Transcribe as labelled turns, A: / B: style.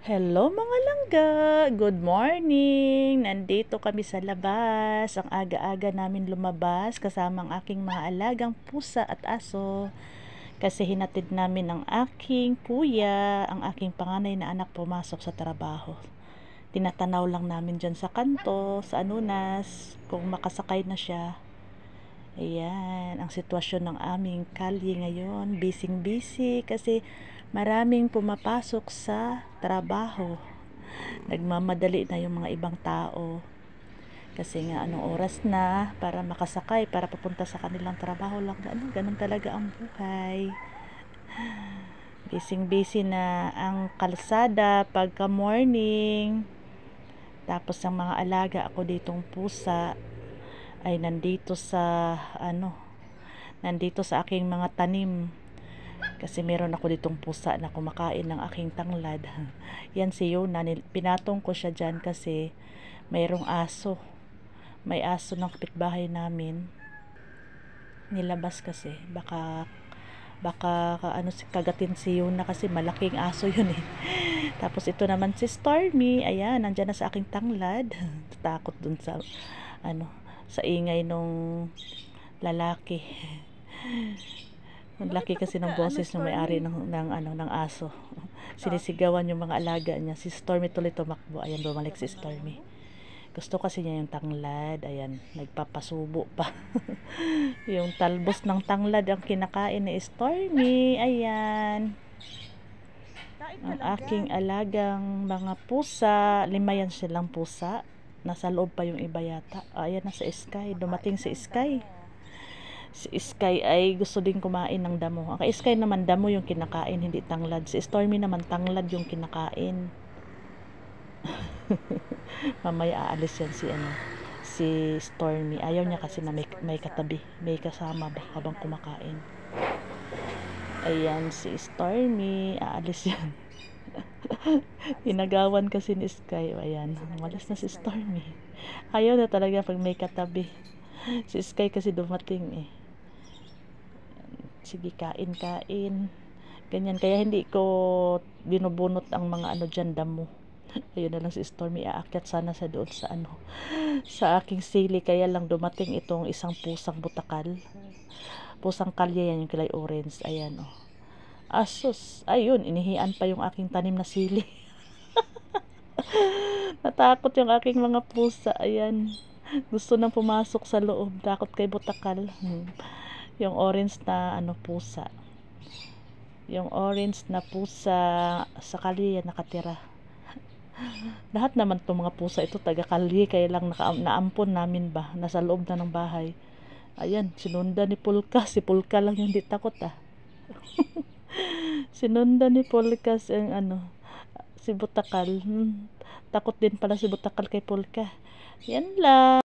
A: Hello mga langga! Good morning! Nandito kami sa labas. Ang aga-aga namin lumabas kasama ang aking mga alagang pusa at aso. Kasi hinatid namin ang aking kuya, ang aking panganay na anak pumasok sa trabaho. Tinatanaw lang namin dyan sa kanto, sa anunas, kung makasakay na siya. Ayan, ang sitwasyon ng aming kalye ngayon, busy kasi maraming pumapasok sa trabaho. Nagmamadali na yung mga ibang tao. Kasi nga anong oras na para makasakay, para papunta sa kanilang trabaho lang. Ganun talaga ang buhay. Busy na ang kalsada pagka morning. Tapos ang mga alaga ako ditong pusa ay nandito sa aking mga tanim, kasi meron ako ditong pusa na kumakain ng aking tanglad. Yan si Yona, pinatong ko siya dyan kasi mayroong aso, may aso ng kapitbahay namin, nilabas kasi baka kagatin si Yona kasi malaking aso yun eh. Tapos ito naman si Stormy, ayan, nandyan na sa aking tanglad. Takot dun sa sa ingay nung lalaki. Ang laki kasi ng boses ng may-ari ng aso. Sinisigawan yung mga alaga niya. Si Stormy tuloy tumakbo. Ayan, bumalik si Stormy. Gusto kasi niya yung tanglad. Ayan, nagpapasubo pa. Yung talbos ng tanglad ang kinakain ni Stormy. Ayan. Ang aking alagang mga pusa. 5 yan silang pusa. Nasa loob pa yung iba yata. Ayan na sa Sky. Dumating si Sky. Si Sky ay gusto din kumain ng damo. Ang kay Sky naman damo yung kinakain, hindi tanglad. Si Stormy naman tanglad yung kinakain. Mamaya aalis yan si Stormy. Ayaw niya kasi na may katabi, may kasama ba habang kumakain. Ayan si Stormy, aalis yan. Inagawan kasi ni Sky. Ayan, umalis na si Stormy. Ayaw na talaga pag may katabi. Si Sky kasi dumating eh. Sige, kain. Ganyan, kaya hindi ko binubunot ang mga dyan, damo. Ayun na lang si Stormy, aakyat sana sa doon sa aking sili, kaya lang dumating itong isang pusang butakal. Pusang kalye yan, yung kilay orange. Ayan oh. Asus, ayun, inihian pa yung aking tanim na sili. Natakot yung aking mga pusa. Ayan, gusto nang pumasok sa loob, takot kay butakal. Yung orange na pusa, yung orange na pusa sa kalye nakatira. Lahat naman itong mga pusa ito taga kalye, kaya lang naampon namin ba, nasa loob na ng bahay. Ayan, sinunda ni Pulka. Si Pulka lang yung di takot sinunda ni Pulka si butakal. Takot din pala si butakal kay Pulka. Yan lang.